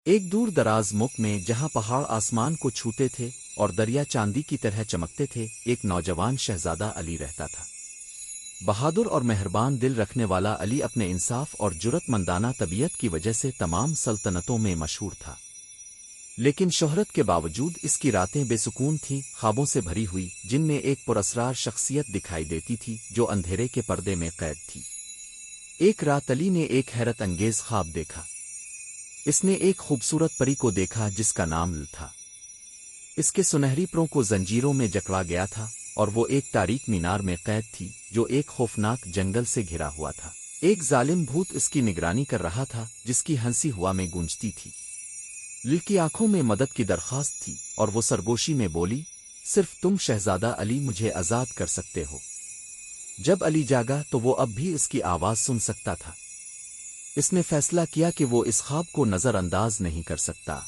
ایک دور دراز ملک میں جہاں پہاڑ آسمان کو چھوتے تھے اور دریا چاندی کی طرح چمکتے تھے، ایک نوجوان شہزادہ علی رہتا تھا۔ بہادر اور مہربان دل رکھنے والا علی اپنے انصاف اور جرات مندانہ طبیعت کی وجہ سے تمام سلطنتوں میں مشہور تھا۔ لیکن شہرت کے باوجود اس کی راتیں بے سکون تھیں، خوابوں سے بھری ہوئی، جن میں ایک پراسرار شخصیت دکھائی دیتی تھی جو اندھیرے کے پردے میں قید تھی۔ ایک رات علی نے ایک حیرت انگیز خواب دیکھا۔ اس نے ایک خوبصورت پری کو دیکھا جس کا نام لل تھا۔ اس کے سنہری پروں کو زنجیروں میں جکڑا گیا تھا اور وہ ایک تاریک مینار میں قید تھی جو ایک خوفناک جنگل سے گھرا ہوا تھا۔ ایک ظالم بھوت اس کی نگرانی کر رہا تھا جس کی ہنسی ہوا میں گونجتی تھی۔ لل کی آنکھوں میں مدد کی درخواست تھی اور وہ سرگوشی میں بولی، صرف تم شہزادہ علی مجھے آزاد کر سکتے ہو۔ جب علی جاگا تو وہ اب بھی اس کی آواز سن سکتا تھا۔ اس نے فیصلہ کیا کہ وہ اس خواب کو نظر انداز نہیں کر سکتا۔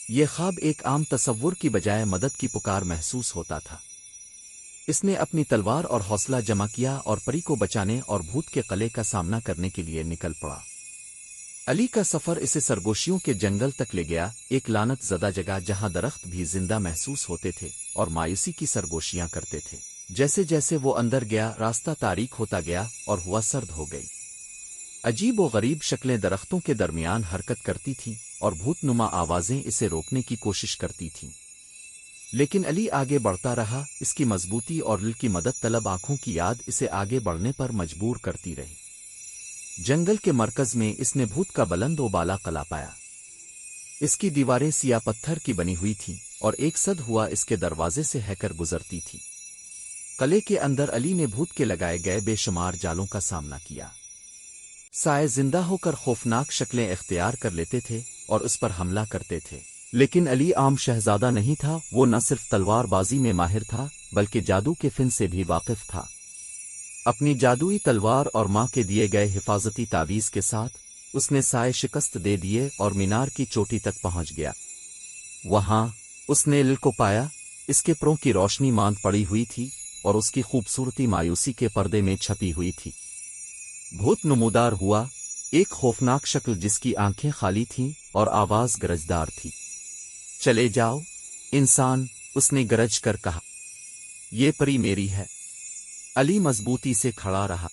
یہ خواب ایک عام تصور کی بجائے مدد کی پکار محسوس ہوتا تھا۔ اس نے اپنی تلوار اور حوصلہ جمع کیا اور پری کو بچانے اور بھوت کے قلعے کا سامنا کرنے کے لیے نکل پڑا۔ علی کا سفر اسے سرگوشیوں کے جنگل تک لے گیا، ایک لعنت زدہ جگہ جہاں درخت بھی زندہ محسوس ہوتے تھے اور مایوسی کی سرگوشیاں کرتے تھے۔ جیسے جیسے وہ اندر گیا، راستہ تاریک ہوتا گیا اور ہوا سرد ہو گئی۔ عجیب و غریب شکلیں درختوں کے درمیان حرکت کرتی تھیں اور بھوت نما آوازیں اسے روکنے کی کوشش کرتی تھیں۔ لیکن علی آگے بڑھتا رہا، اس کی مضبوطی اور لل کی مدد طلب آنکھوں کی یاد اسے آگے بڑھنے پر مجبور کرتی رہی۔ جنگل کے مرکز میں اس نے بھوت کا بلند و بالا قلعہ پایا۔ اس کی دیواریں سیاہ پتھر کی بنی ہوئی تھیں اور ایک صد ہوا اس کے دروازے سے ہے کر گزرتی تھی۔ قلعے کے اندر علی نے بھوت کے لگائے گئے بے شمار جالوں کا سامنا کیا۔ سائے زندہ ہو کر خوفناک شکلیں اختیار کر لیتے تھے اور اس پر حملہ کرتے تھے، لیکن علی عام شہزادہ نہیں تھا۔ وہ نہ صرف تلوار بازی میں ماہر تھا بلکہ جادو کے فن سے بھی واقف تھا۔ اپنی جادوئی تلوار اور ماں کے دیے گئے حفاظتی تعویذ کے ساتھ اس نے سائے شکست دے دیے اور مینار کی چوٹی تک پہنچ گیا۔ وہاں اس نے لل کو پایا، اس کے پروں کی روشنی ماند پڑی ہوئی تھی اور اس کی خوبصورتی مایوسی کے پردے میں چھپی ہوئی تھی۔ بھوت نمودار ہوا، ایک خوفناک شکل جس کی آنکھیں خالی تھیں اور آواز گرجدار تھی۔ چلے جاؤ انسان، اس نے گرج کر کہا، یہ پری میری ہے۔ علی مضبوطی سے کھڑا رہا۔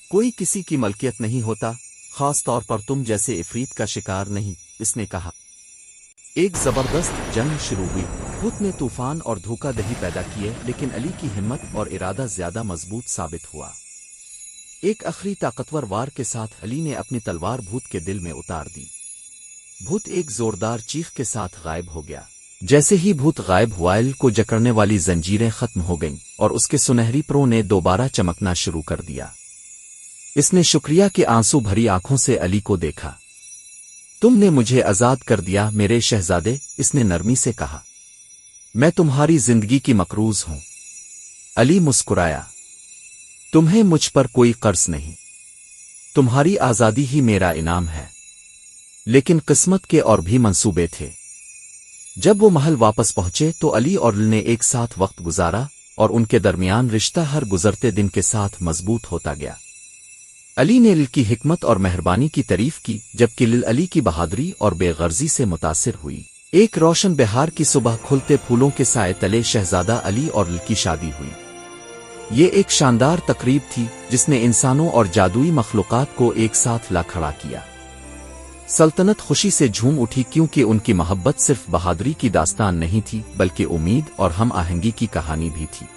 کوئی کسی کی ملکیت نہیں ہوتا، خاص طور پر تم جیسے عفریت کا شکار نہیں، اس نے کہا۔ ایک زبردست جنگ شروع ہوئی۔ بھوت نے طوفان اور دھوکہ دہی پیدا کیے، لیکن علی کی ہمت اور ارادہ زیادہ مضبوط ثابت ہوا۔ ایک آخری طاقتور وار کے ساتھ علی نے اپنی تلوار بھوت کے دل میں اتار دی۔ بھوت ایک زوردار چیخ کے ساتھ غائب ہو گیا۔ جیسے ہی بھوت غائب ہوا، علی کو جکڑنے والی زنجیریں ختم ہو گئیں اور اس کے سنہری پروں نے دوبارہ چمکنا شروع کر دیا۔ اس نے شکریہ کے آنسو بھری آنکھوں سے علی کو دیکھا۔ تم نے مجھے آزاد کر دیا میرے شہزادے، اس نے نرمی سے کہا۔ میں تمہاری زندگی کی مقروض ہوں۔ علی مسکرایا۔ تمہیں مجھ پر کوئی قرض نہیں، تمہاری آزادی ہی میرا انعام ہے۔ لیکن قسمت کے اور بھی منصوبے تھے۔ جب وہ محل واپس پہنچے تو علی اور لل نے ایک ساتھ وقت گزارا اور ان کے درمیان رشتہ ہر گزرتے دن کے ساتھ مضبوط ہوتا گیا۔ علی نے لل کی حکمت اور مہربانی کی تعریف کی، جبکہ لل علی کی بہادری اور بے غرضی سے متاثر ہوئی۔ ایک روشن بہار کی صبح کھلتے پھولوں کے سائے تلے شہزادہ علی اور لل کی شادی ہوئی۔ یہ ایک شاندار تقریب تھی جس نے انسانوں اور جادوئی مخلوقات کو ایک ساتھ لا کھڑا کیا۔ سلطنت خوشی سے جھوم اٹھی کیونکہ ان کی محبت صرف بہادری کی داستان نہیں تھی بلکہ امید اور ہم آہنگی کی کہانی بھی تھی۔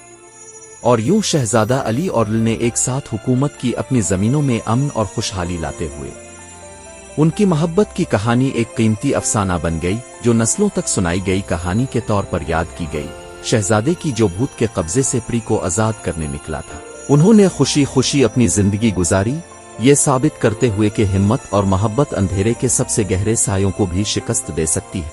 اور یوں شہزادہ علی اور لل نے ایک ساتھ حکومت کی اپنی زمینوں میں امن اور خوشحالی لاتے ہوئے۔ ان کی محبت کی کہانی ایک قیمتی افسانہ بن گئی جو نسلوں تک سنائی گئی کہانی کے طور پر یاد کی گئی، شہزادے کی جو بھوت کے قبضے سے پری کو آزاد کرنے نکلا تھا۔ انہوں نے خوشی خوشی اپنی زندگی گزاری، یہ ثابت کرتے ہوئے کہ ہمت اور محبت اندھیرے کے سب سے گہرے سایوں کو بھی شکست دے سکتی ہے۔